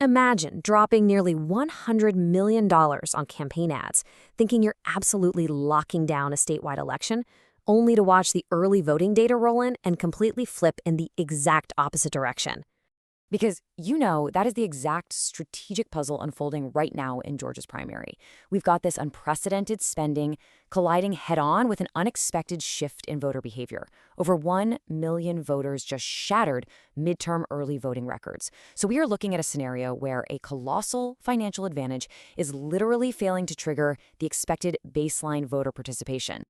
Imagine dropping nearly $100 million on campaign ads, thinking you're absolutely locking down a statewide election, only to watch the early voting data roll in and completely flip in the exact opposite direction. Because that is the exact strategic puzzle unfolding right now in Georgia's primary. We've got this unprecedented spending colliding head-on with an unexpected shift in voter behavior. Over 1 million voters just shattered midterm early voting records. So we are looking at a scenario where a colossal financial advantage is literally failing to trigger the expected baseline voter participation.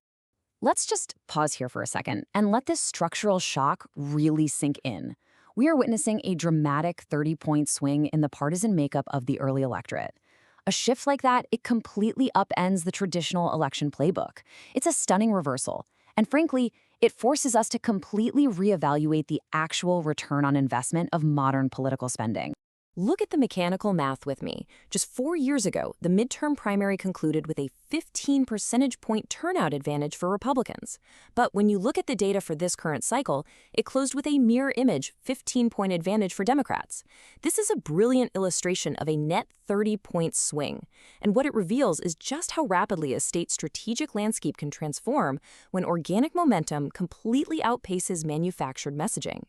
Let's just pause here for a second and let this structural shock really sink in. We are witnessing a dramatic 30-point swing in the partisan makeup of the early electorate. A shift like that, it completely upends the traditional election playbook. It's a stunning reversal. And frankly, it forces us to completely reevaluate the actual return on investment of modern political spending. Look at the mechanical math with me. Just 4 years ago, the midterm primary concluded with a 15 percentage point turnout advantage for Republicans. But when you look at the data for this current cycle, it closed with a mirror image 15-point advantage for Democrats. This is a brilliant illustration of a net 30-point swing. And what it reveals is just how rapidly a state's strategic landscape can transform when organic momentum completely outpaces manufactured messaging.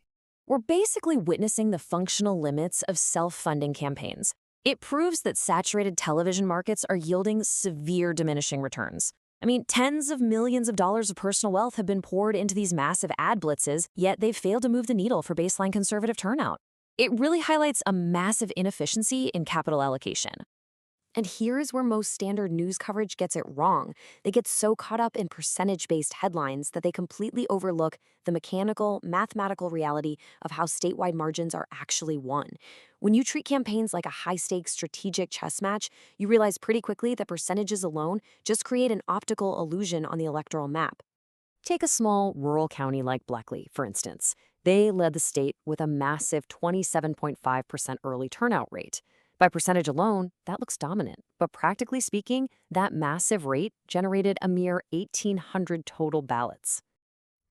We're basically witnessing the functional limits of self-funding campaigns. It proves that saturated television markets are yielding severe diminishing returns. I mean, tens of millions of dollars of personal wealth have been poured into these massive ad blitzes, yet they've failed to move the needle for baseline conservative turnout. It really highlights a massive inefficiency in capital allocation. And here's where most standard news coverage gets it wrong. They get so caught up in percentage-based headlines that they completely overlook the mechanical, mathematical reality of how statewide margins are actually won. When you treat campaigns like a high-stakes strategic chess match, you realize pretty quickly that percentages alone just create an optical illusion on the electoral map. Take a small rural county like Bleckley, for instance. They led the state with a massive 27.5% early turnout rate. By percentage alone, that looks dominant. But practically speaking, that massive rate generated a mere 1,800 total ballots.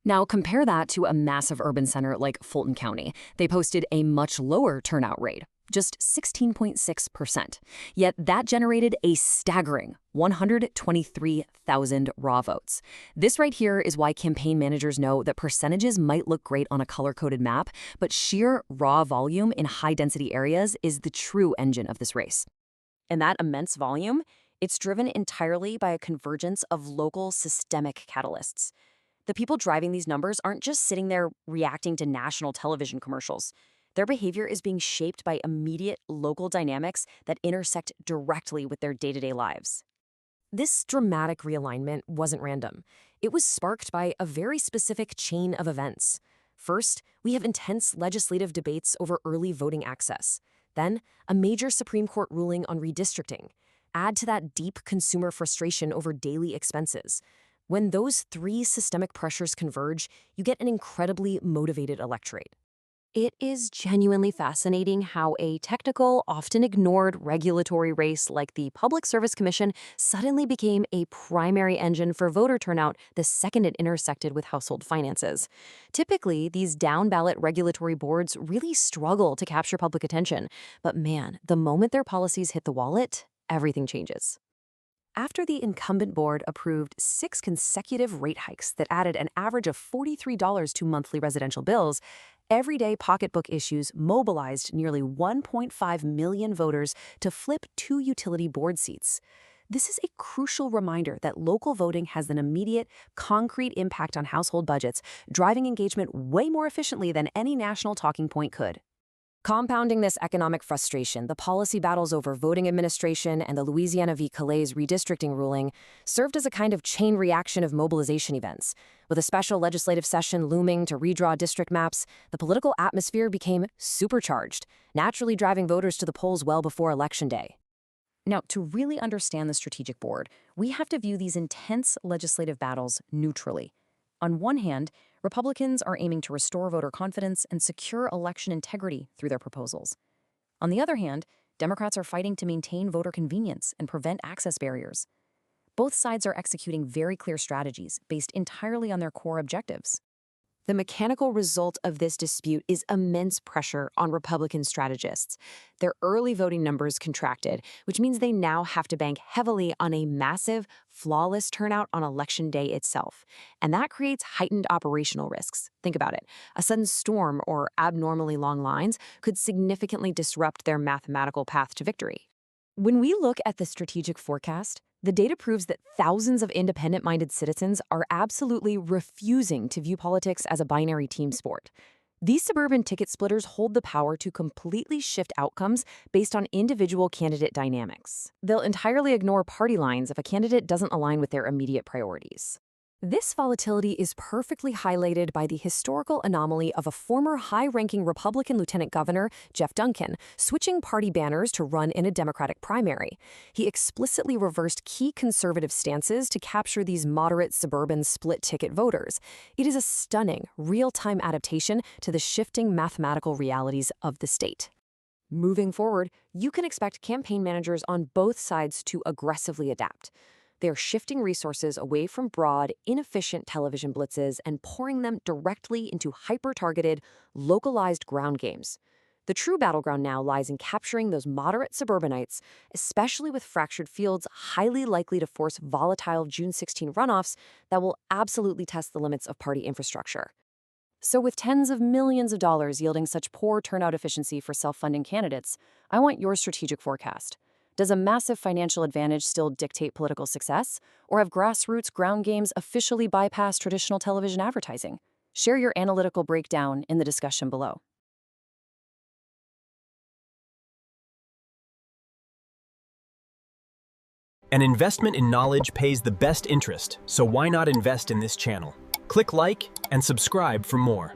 Now compare that to a massive urban center like Fulton County. They posted a much lower turnout rate, just 16.6%. Yet that generated a staggering 123,000 raw votes. This right here is why campaign managers know that percentages might look great on a color-coded map, but sheer raw volume in high-density areas is the true engine of this race. And that immense volume, it's driven entirely by a convergence of local systemic catalysts. The people driving these numbers aren't just sitting there reacting to national television commercials. Their behavior is being shaped by immediate local dynamics that intersect directly with their day-to-day lives. This dramatic realignment wasn't random. It was sparked by a very specific chain of events. First, we have intense legislative debates over early voting access. Then, a major Supreme Court ruling on redistricting. Add to that deep consumer frustration over daily expenses. When those three systemic pressures converge, you get an incredibly motivated electorate. It is genuinely fascinating how a technical, often ignored regulatory race like the Public Service Commission suddenly became a primary engine for voter turnout the second it intersected with household finances. Typically, these down-ballot regulatory boards really struggle to capture public attention, but man, the moment their policies hit the wallet, everything changes. After the incumbent board approved 6 consecutive rate hikes that added an average of $43 to monthly residential bills, everyday pocketbook issues mobilized nearly 1.5 million voters to flip 2 utility board seats. This is a crucial reminder that local voting has an immediate, concrete impact on household budgets, driving engagement way more efficiently than any national talking point could. Compounding this economic frustration, the policy battles over voting administration and the Louisiana v. Calais redistricting ruling served as a kind of chain reaction of mobilization events. With a special legislative session looming to redraw district maps, the political atmosphere became supercharged, naturally driving voters to the polls well before Election Day. Now, to really understand the strategic board, we have to view these intense legislative battles neutrally. On one hand, Republicans are aiming to restore voter confidence and secure election integrity through their proposals. On the other hand, Democrats are fighting to maintain voter convenience and prevent access barriers. Both sides are executing very clear strategies based entirely on their core objectives. The mechanical result of this dispute is immense pressure on Republican strategists. Their early voting numbers contracted, which means they now have to bank heavily on a massive, flawless turnout on Election Day itself. And that creates heightened operational risks. Think about it. A sudden storm or abnormally long lines could significantly disrupt their mathematical path to victory. When we look at the strategic forecast, the data proves that thousands of independent-minded citizens are absolutely refusing to view politics as a binary team sport. These suburban ticket splitters hold the power to completely shift outcomes based on individual candidate dynamics. They'll entirely ignore party lines if a candidate doesn't align with their immediate priorities. This volatility is perfectly highlighted by the historical anomaly of a former high-ranking Republican Lieutenant Governor, Geoff Duncan, switching party banners to run in a Democratic primary. He explicitly reversed key conservative stances to capture these moderate suburban split-ticket voters. It is a stunning, real-time adaptation to the shifting mathematical realities of the state. Moving forward, you can expect campaign managers on both sides to aggressively adapt. They're shifting resources away from broad, inefficient television blitzes and pouring them directly into hyper-targeted, localized ground games. The true battleground now lies in capturing those moderate suburbanites, especially with fractured fields highly likely to force volatile June 16 runoffs that will absolutely test the limits of party infrastructure. So with tens of millions of dollars yielding such poor turnout efficiency for self-funding candidates, I want your strategic forecast. Does a massive financial advantage still dictate political success, or have grassroots ground games officially bypassed traditional television advertising? Share your analytical breakdown in the discussion below. An investment in knowledge pays the best interest, so why not invest in this channel? Click like and subscribe for more.